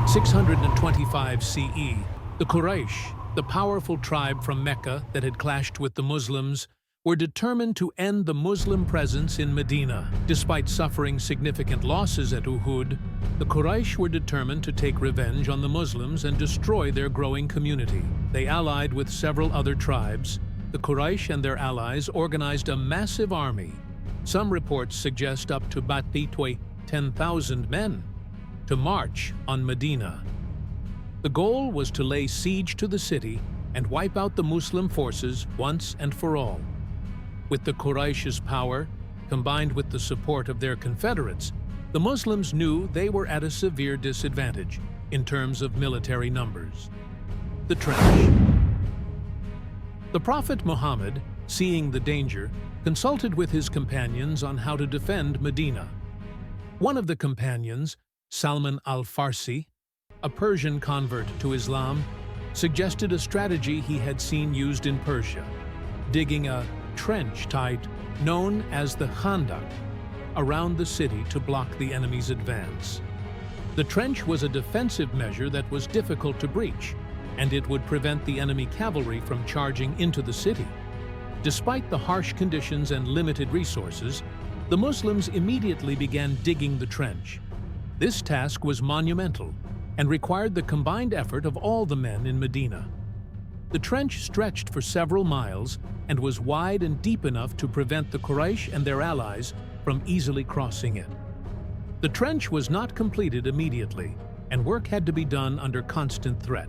625 CE, the Quraysh, the powerful tribe from Mecca that had clashed with the Muslims, were determined to end the Muslim presence in Medina. Despite suffering significant losses at Uhud, the Quraysh were determined to take revenge on the Muslims and destroy their growing community. They allied with several other tribes. The Quraysh and their allies organized a massive army. Some reports suggest up to 10,000 men to march on Medina. The goal was to lay siege to the city and wipe out the Muslim forces once and for all. With the Quraysh's power, combined with the support of their confederates, the Muslims knew they were at a severe disadvantage in terms of military numbers. The trench. The Prophet Muhammad, seeing the danger, consulted with his companions on how to defend Medina. One of the companions, Salman al-Farsi, a Persian convert to Islam, suggested a strategy he had seen used in Persia, digging a trench type known as the Khandak around the city to block the enemy's advance. The trench was a defensive measure that was difficult to breach, and it would prevent the enemy cavalry from charging into the city. Despite the harsh conditions and limited resources, the Muslims immediately began digging the trench. This task was monumental and required the combined effort of all the men in Medina. The trench stretched for several miles and was wide and deep enough to prevent the Quraysh and their allies from easily crossing it. The trench was not completed immediately, and work had to be done under constant threat.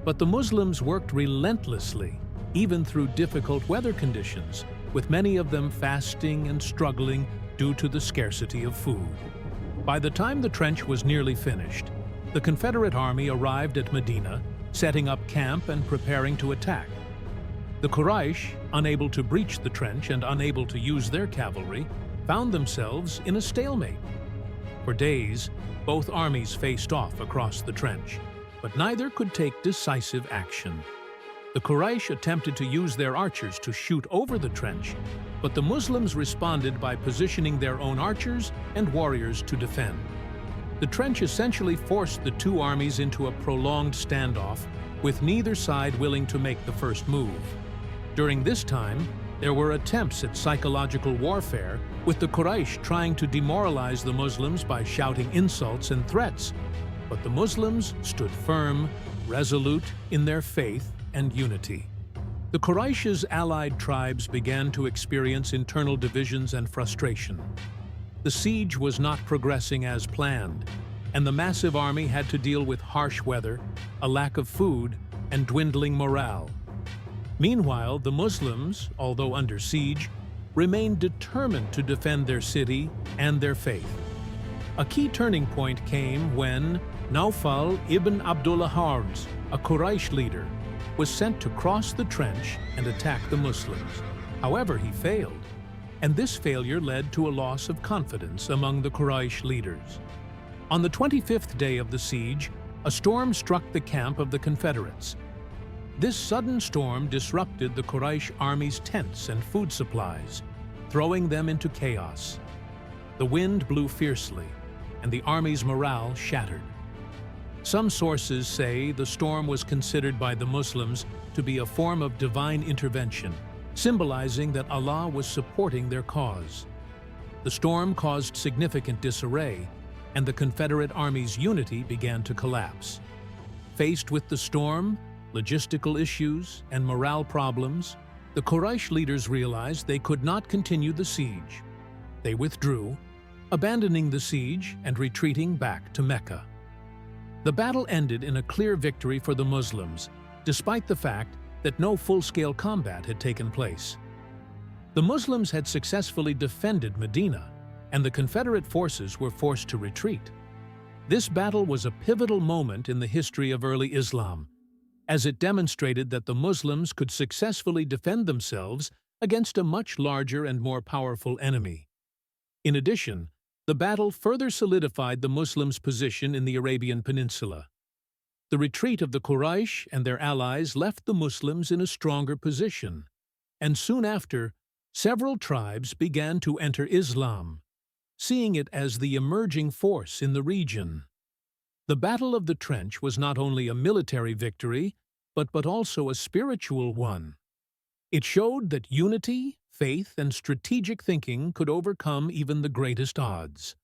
But the Muslims worked relentlessly, even through difficult weather conditions, with many of them fasting and struggling due to the scarcity of food. By the time the trench was nearly finished, the Confederate army arrived at Medina, setting up camp and preparing to attack. The Quraysh, unable to breach the trench and unable to use their cavalry, found themselves in a stalemate. For days, both armies faced off across the trench, but neither could take decisive action. The Quraysh attempted to use their archers to shoot over the trench, but the Muslims responded by positioning their own archers and warriors to defend. The trench essentially forced the two armies into a prolonged standoff, with neither side willing to make the first move. During this time, there were attempts at psychological warfare, with the Quraysh trying to demoralize the Muslims by shouting insults and threats. But the Muslims stood firm, resolute in their faith and unity. The Quraysh's allied tribes began to experience internal divisions and frustration. The siege was not progressing as planned, and the massive army had to deal with harsh weather, a lack of food, and dwindling morale. Meanwhile, the Muslims, although under siege, remained determined to defend their city and their faith. A key turning point came when Nawfal ibn Abdullah Harms, a Quraysh leader, was sent to cross the trench and attack the Muslims. However, he failed, and this failure led to a loss of confidence among the Quraysh leaders. On the 25th day of the siege, a storm struck the camp of the Confederates. This sudden storm disrupted the Quraysh army's tents and food supplies, throwing them into chaos. The wind blew fiercely, and the army's morale shattered. Some sources say the storm was considered by the Muslims to be a form of divine intervention, symbolizing that Allah was supporting their cause. The storm caused significant disarray, and the Confederate Army's unity began to collapse. Faced with the storm, logistical issues, and morale problems, the Quraysh leaders realized they could not continue the siege. They withdrew, abandoning the siege and retreating back to Mecca. The battle ended in a clear victory for the Muslims, despite the fact that no full-scale combat had taken place. The Muslims had successfully defended Medina, and the Confederate forces were forced to retreat. This battle was a pivotal moment in the history of early Islam, as it demonstrated that the Muslims could successfully defend themselves against a much larger and more powerful enemy. In addition, the battle further solidified the Muslims' position in the Arabian Peninsula. The retreat of the Quraysh and their allies left the Muslims in a stronger position, and soon after, several tribes began to enter Islam, seeing it as the emerging force in the region. The Battle of the Trench was not only a military victory, but also a spiritual one. It showed that unity, faith, and strategic thinking could overcome even the greatest odds.